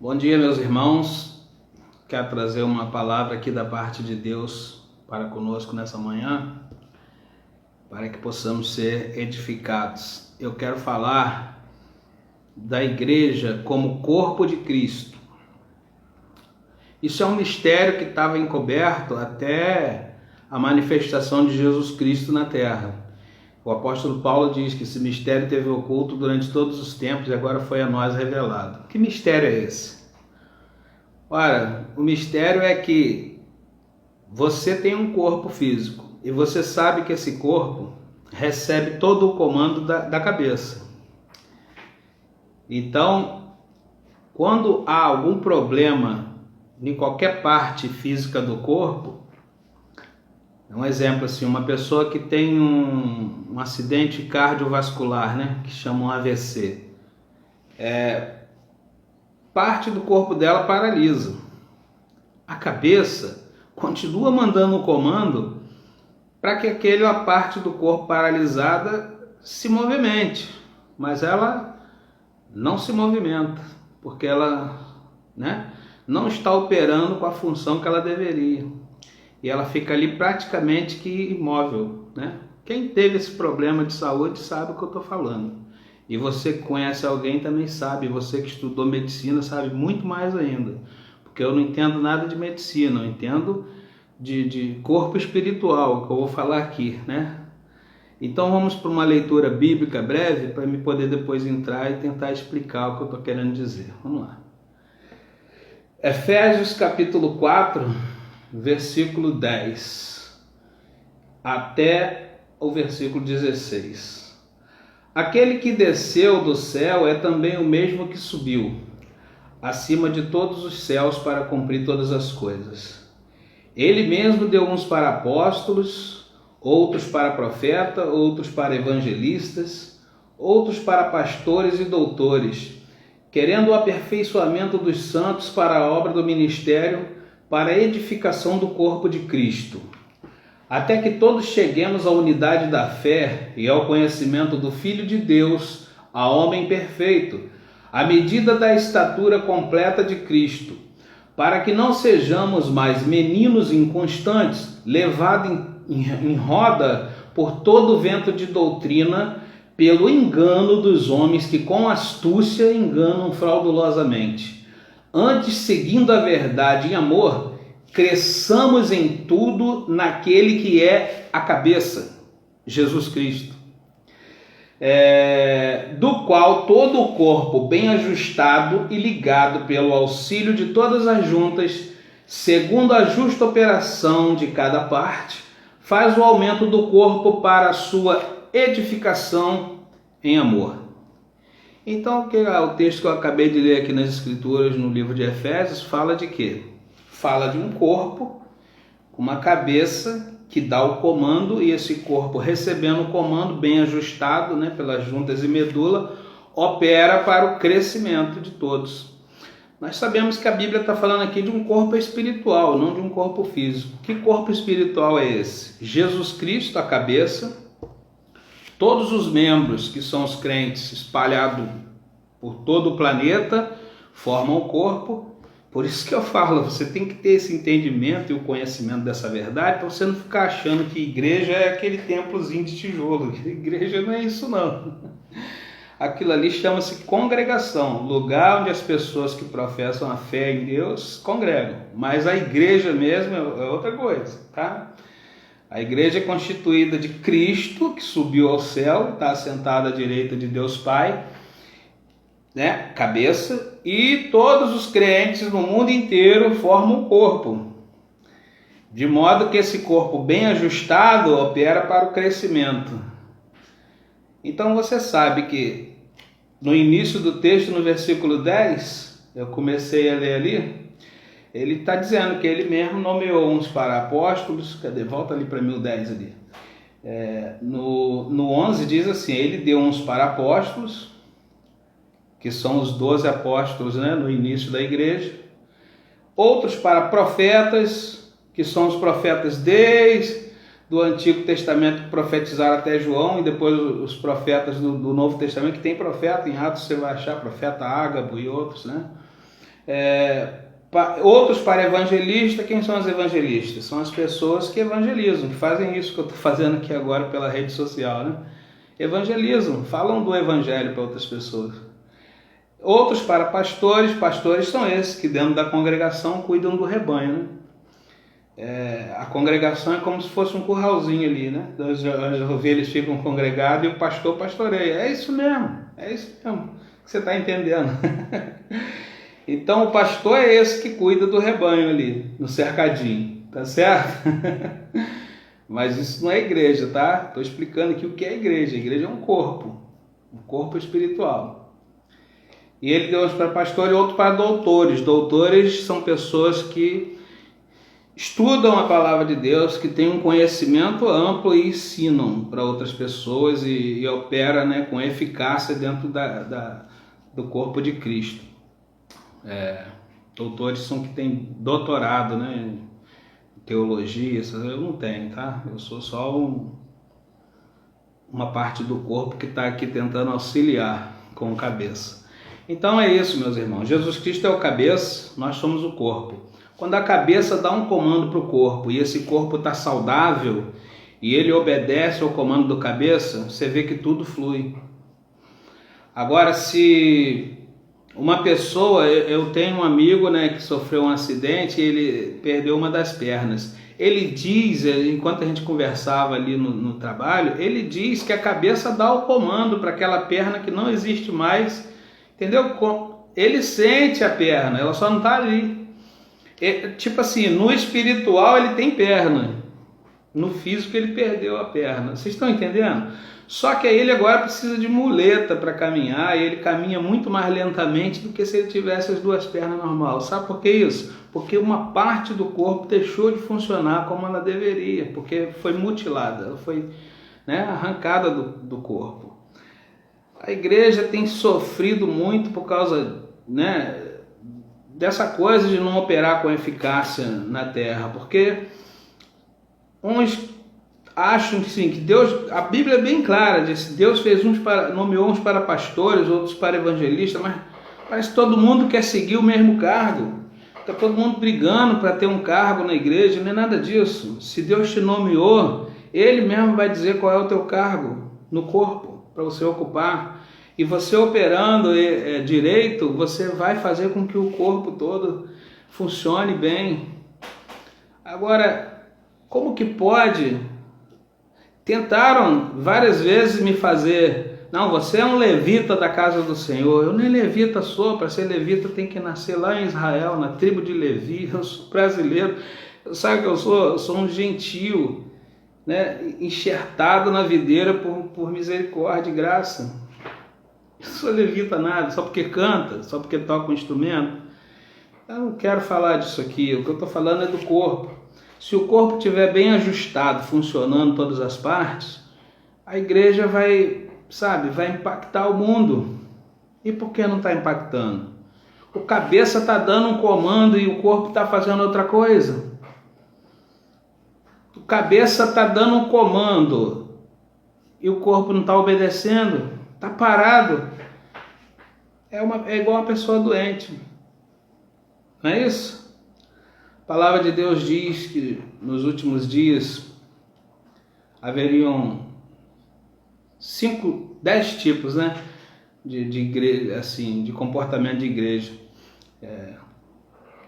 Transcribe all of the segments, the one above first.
Bom dia, meus irmãos. Quero trazer uma palavra aqui da parte de Deus para conosco nessa manhã, para que possamos ser edificados. Eu quero falar da igreja como corpo de Cristo. Isso é um mistério que estava encoberto até a manifestação de Jesus Cristo na terra. O apóstolo Paulo diz que esse mistério esteve oculto durante todos os tempos e agora foi a nós revelado. Que mistério é esse? Ora, o mistério é que você tem um corpo físico e você sabe que esse corpo recebe todo o comando da cabeça. Então, quando há algum problema em qualquer parte física do corpo, um exemplo assim, uma pessoa que tem um acidente cardiovascular, que chama um AVC, parte do corpo dela paralisa. A cabeça continua mandando o comando para que aquela parte do corpo paralisada se movimente, mas ela não se movimenta, porque ela não está operando com a função que ela deveria. E ela fica ali praticamente que imóvel. Quem teve esse problema de saúde sabe o que eu estou falando. E você que conhece alguém também sabe. Você que estudou medicina sabe muito mais ainda. Porque eu não entendo nada de medicina. Eu entendo de corpo espiritual, que eu vou falar aqui. Então vamos para uma leitura bíblica breve para me poder depois entrar e tentar explicar o que eu estou querendo dizer. Vamos lá. Efésios capítulo 4... versículo 10 até o versículo 16. Aquele que desceu do céu é também o mesmo que subiu acima de todos os céus para cumprir todas as coisas. Ele mesmo deu uns para apóstolos, outros para profeta, outros para evangelistas, outros para pastores e doutores, querendo o aperfeiçoamento dos santos para a obra do ministério, para a edificação do corpo de Cristo, até que todos cheguemos à unidade da fé e ao conhecimento do Filho de Deus, a homem perfeito, à medida da estatura completa de Cristo, para que não sejamos mais meninos inconstantes, levados em roda por todo vento de doutrina, pelo engano dos homens que com astúcia enganam fraudulosamente. Antes, seguindo a verdade em amor, cresçamos em tudo naquele que é a cabeça, Jesus Cristo, do qual todo o corpo, bem ajustado e ligado pelo auxílio de todas as juntas, segundo a justa operação de cada parte, faz o aumento do corpo para a sua edificação em amor. Então, o texto que eu acabei de ler aqui nas Escrituras, no livro de Efésios, fala de quê? Fala de um corpo, uma cabeça que dá o comando, e esse corpo, recebendo o comando bem ajustado pelas juntas e medula, opera para o crescimento de todos. Nós sabemos que a Bíblia está falando aqui de um corpo espiritual, não de um corpo físico. Que corpo espiritual é esse? Jesus Cristo, a cabeça. Todos os membros, que são os crentes espalhados por todo o planeta, formam o corpo. Por isso que eu falo, você tem que ter esse entendimento e o conhecimento dessa verdade, para você não ficar achando que igreja é aquele templozinho de tijolo. Igreja não é isso não. Aquilo ali chama-se congregação, lugar onde as pessoas que professam a fé em Deus congregam. Mas a igreja mesmo é outra coisa, tá? A igreja é constituída de Cristo, que subiu ao céu, está assentado à direita de Deus Pai, cabeça, e todos os crentes no mundo inteiro formam um corpo, de modo que esse corpo bem ajustado opera para o crescimento. Então você sabe que no início do texto, no versículo 10, eu comecei a ler ali, ele está dizendo que ele mesmo nomeou uns para apóstolos. Volta ali para mim o 10 ali. No 11 diz assim, ele deu uns para apóstolos, que são os 12 apóstolos no início da igreja. Outros para profetas, que são os profetas desde do Antigo Testamento que profetizaram até João, e depois os profetas do Novo Testamento, que tem profeta, em Atos você vai achar profeta Ágabo e outros, Outros para evangelista. Quem são os evangelistas? São as pessoas que evangelizam, que fazem isso que eu estou fazendo aqui agora pela rede social, né? Evangelizam, falam do evangelho para outras pessoas. Outros para pastores. Pastores são esses que dentro da congregação cuidam do rebanho, né? A congregação é como se fosse um curralzinho ali, né? As ovelhas ficam congregadas e o pastor pastoreia. É isso mesmo que você está entendendo. Então o pastor é esse que cuida do rebanho ali, no cercadinho, tá certo? Mas isso não é igreja, tá? Estou explicando aqui o que é igreja. A igreja é um corpo espiritual. E ele deu uns para pastores e outro para doutores. Doutores são pessoas que estudam a palavra de Deus, que têm um conhecimento amplo e ensinam para outras pessoas e opera, né, com eficácia dentro do corpo de Cristo. Doutores são que têm doutorado, né, em teologia. Eu não tenho, tá? Eu sou só uma parte do corpo que está aqui tentando auxiliar com o cabeça. Então é isso, meus irmãos. Jesus Cristo é o cabeça, nós somos o corpo. Quando a cabeça dá um comando para o corpo e esse corpo está saudável e ele obedece ao comando do cabeça, você vê que tudo flui. Agora, se uma pessoa, eu tenho um amigo, né, que sofreu um acidente e ele perdeu uma das pernas. Ele diz, enquanto a gente conversava ali no trabalho, ele diz que a cabeça dá o comando para aquela perna que não existe mais, entendeu? Ele sente a perna, ela só não está ali. Tipo assim, no espiritual ele tem perna, no físico ele perdeu a perna. Vocês estão entendendo? Só que aí ele agora precisa de muleta para caminhar e ele caminha muito mais lentamente do que se ele tivesse as duas pernas normais. Sabe por que isso? Porque uma parte do corpo deixou de funcionar como ela deveria, porque foi mutilada, ela foi, né, arrancada do corpo. A igreja tem sofrido muito por causa, né, dessa coisa de não operar com eficácia na terra, porque uns acham que Deus, a Bíblia é bem clara, diz que Deus fez nomeou uns para pastores, outros para evangelistas, mas parece que todo mundo quer seguir o mesmo cargo, está todo mundo brigando para ter um cargo na igreja. Não é nada disso. Se Deus te nomeou, Ele mesmo vai dizer qual é o teu cargo no corpo para você ocupar. E você operando direito, você vai fazer com que o corpo todo funcione bem. Agora, como que pode? Tentaram várias vezes me fazer, não, você é um levita da casa do Senhor. Eu nem levita sou, para ser levita tem que nascer lá em Israel, na tribo de Levi. Eu sou brasileiro, sabe o que eu sou? Eu sou um gentio, né, enxertado na videira por misericórdia e graça. Eu sou levita nada, só porque canta, só porque toca um instrumento. Eu não quero falar disso aqui, o que eu estou falando é do corpo. Se o corpo estiver bem ajustado, funcionando todas as partes, a igreja vai impactar o mundo. E por que não está impactando? O cabeça está dando um comando e o corpo está fazendo outra coisa. O cabeça está dando um comando e o corpo não está obedecendo. Está parado. É igual uma pessoa doente. Não é isso? A palavra de Deus diz que nos últimos dias haveriam 10 tipos, né, de igreja, assim, de comportamento de igreja.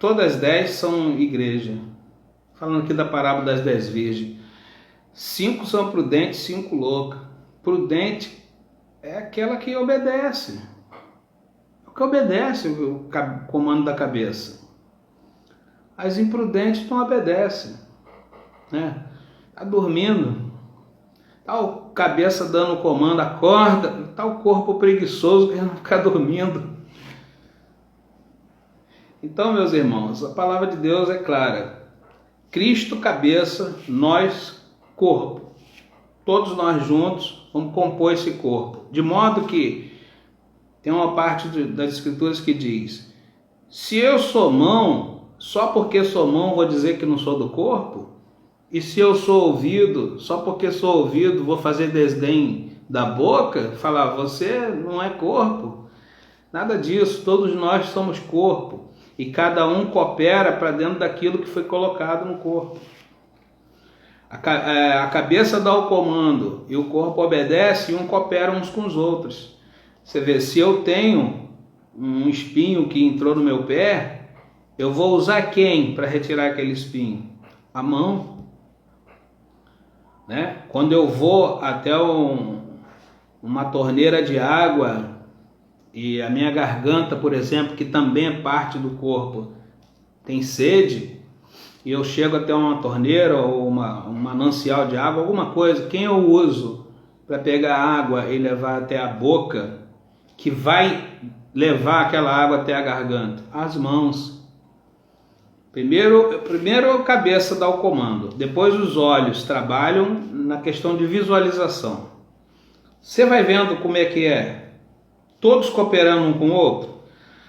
Todas 10 são igreja. Falando aqui da parábola das 10 virgens. 5 são prudentes, 5 loucas. Prudente é aquela que obedece. O que obedece o comando da cabeça. As imprudentes não obedecem, né? Tá dormindo, tá o cabeça dando o comando, acorda, tá o corpo preguiçoso querendo ficar dormindo. Então, meus irmãos, a palavra de Deus é clara. Cristo cabeça, nós corpo. Todos nós juntos vamos compor esse corpo. De modo que tem uma parte das escrituras que diz: se eu sou mão, só porque sou mão vou dizer que não sou do corpo? E se eu sou ouvido, só porque sou ouvido vou fazer desdém da boca? Falar, você não é corpo? Nada disso, todos nós somos corpo. e cada um coopera para dentro daquilo que foi colocado no corpo. A cabeça dá o comando e o corpo obedece, e um coopera uns com os outros. Você vê, se eu tenho um espinho que entrou no meu pé, eu vou usar quem para retirar aquele espinho? A mão. Né? Quando eu vou até uma torneira de água e a minha garganta, por exemplo, que também é parte do corpo, tem sede, e eu chego até uma torneira ou um manancial de água, alguma coisa, quem eu uso para pegar água e levar até a boca, que vai levar aquela água até a garganta? As mãos. Primeiro a cabeça dá o comando, depois os olhos trabalham na questão de visualização. Você vai vendo como é que é? Todos cooperando um com o outro.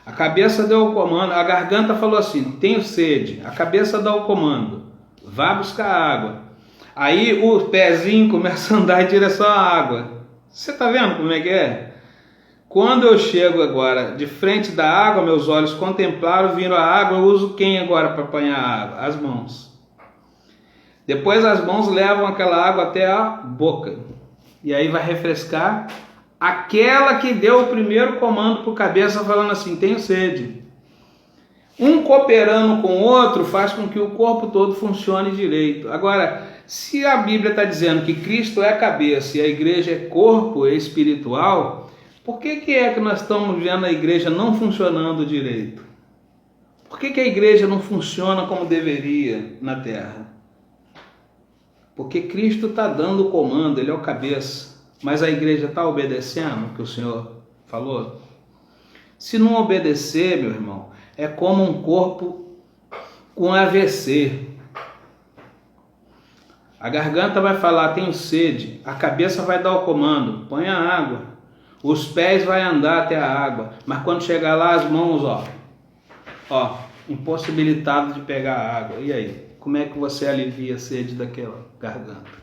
A cabeça deu o comando, a garganta falou assim, tenho sede. A cabeça dá o comando, vá buscar água. Aí o pezinho começa a andar em direção à água. Você está vendo como é que é? Quando eu chego agora de frente da água, meus olhos contemplaram, viram a água, eu uso quem agora para apanhar a água? As mãos. Depois as mãos levam aquela água até a boca. E aí vai refrescar aquela que deu o primeiro comando para o cabeça, falando assim, tenho sede. Um cooperando com o outro faz com que o corpo todo funcione direito. Agora, se a Bíblia está dizendo que Cristo é a cabeça e a igreja é corpo espiritual, por que é que nós estamos vendo a igreja não funcionando direito? Por que a igreja não funciona como deveria na terra? Porque Cristo está dando o comando, Ele é o cabeça. Mas a igreja está obedecendo o que o Senhor falou? Se não obedecer, meu irmão, é como um corpo com AVC. A garganta vai falar, tenho sede. A cabeça vai dar o comando, põe a água. Os pés vai andar até a água. Mas quando chegar lá, as mãos, impossibilitado de pegar a água. E aí? Como é que você alivia a sede daquela garganta?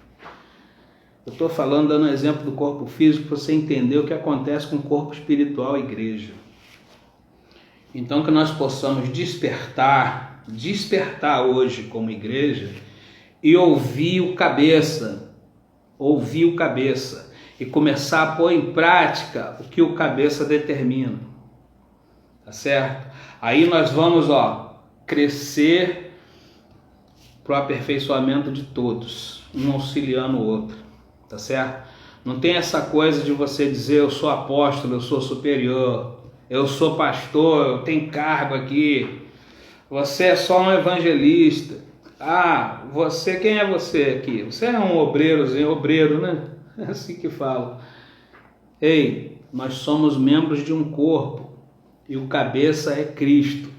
Eu estou falando, dando um exemplo do corpo físico, para você entender o que acontece com o corpo espiritual e igreja. Então que nós possamos despertar hoje como igreja e ouvir o cabeça e começar a pôr em prática o que o cabeça determina. Tá certo? Aí nós vamos, crescer para o aperfeiçoamento de todos, um auxiliando o outro. Tá certo? Não tem essa coisa de você dizer eu sou apóstolo, eu sou superior, eu sou pastor, eu tenho cargo aqui, você é só um evangelista. Quem é você aqui? Você é um obreiro, né? É assim que fala. Ei, nós somos membros de um corpo e o cabeça é Cristo.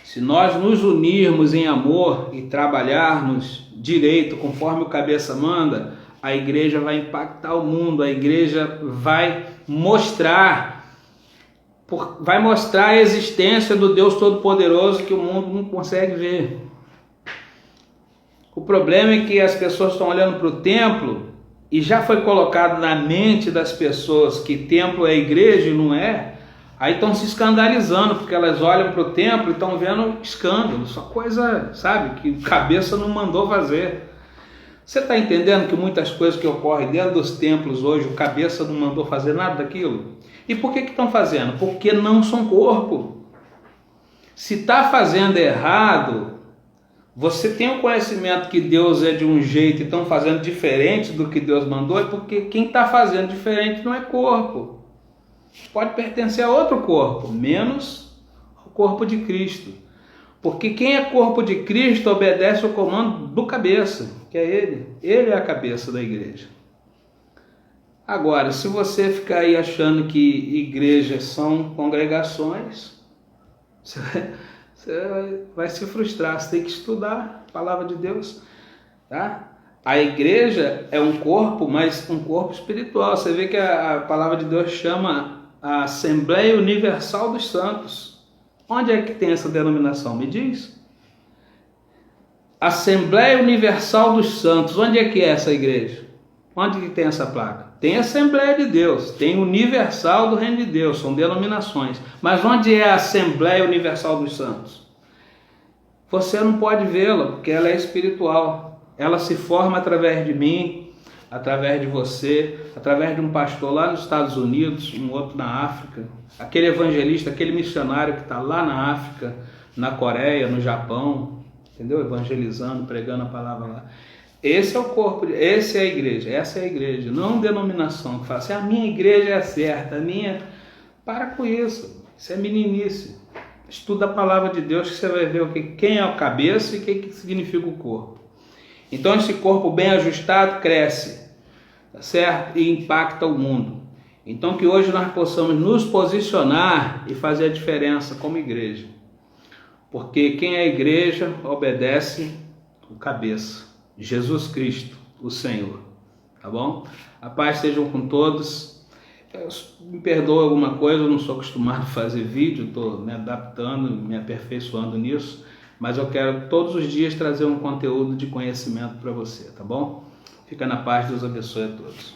Se nós nos unirmos em amor e trabalharmos direito conforme o cabeça manda, a igreja vai impactar o mundo, a igreja vai mostrar a existência do Deus Todo-Poderoso que o mundo não consegue ver. O problema é que as pessoas estão olhando para o templo e já foi colocado na mente das pessoas que templo é igreja e não é, aí estão se escandalizando porque elas olham para o templo e estão vendo escândalo, só coisa, sabe, que o cabeça não mandou fazer. Você está entendendo que muitas coisas que ocorrem dentro dos templos hoje, o cabeça não mandou fazer nada daquilo? E por que estão fazendo? Porque não são corpo. Se está fazendo errado, você tem o conhecimento que Deus é de um jeito e estão fazendo diferente do que Deus mandou, é porque quem está fazendo diferente não é corpo. Pode pertencer a outro corpo, menos ao corpo de Cristo. Porque quem é corpo de Cristo obedece o comando do cabeça, que é Ele. Ele é a cabeça da igreja. Agora, se você ficar aí achando que igrejas são congregações, você vai se frustrar. Você tem que estudar a palavra de Deus. Tá? A igreja é um corpo, mas um corpo espiritual. Você vê que a palavra de Deus chama a Assembleia Universal dos Santos. Onde é que tem essa denominação? Me diz. Assembleia Universal dos Santos. Onde é que é essa igreja? Onde que tem essa placa? Tem Assembleia de Deus, tem Universal do Reino de Deus, são denominações. Mas onde é a Assembleia Universal dos Santos? Você não pode vê-la, porque ela é espiritual. Ela se forma através de mim, através de você, através de um pastor lá nos Estados Unidos, um outro na África, aquele evangelista, aquele missionário que está lá na África, na Coreia, no Japão, entendeu? Evangelizando, pregando a palavra lá. Esse é o corpo, essa é a igreja, não denominação que fala assim, a minha igreja é certa, a minha... Para com isso, isso é meninice. Estuda a palavra de Deus que você vai ver quem é o cabeça e o que significa o corpo. Então esse corpo bem ajustado cresce, tá certo? E impacta o mundo. Então que hoje nós possamos nos posicionar e fazer a diferença como igreja. Porque quem é a igreja obedece o cabeça. Jesus Cristo, o Senhor, tá bom? A paz sejam com todos. Me perdoa alguma coisa, eu não sou acostumado a fazer vídeo, estou me adaptando, me aperfeiçoando nisso, mas eu quero todos os dias trazer um conteúdo de conhecimento para você, tá bom? Fica na paz, Deus abençoe a todos.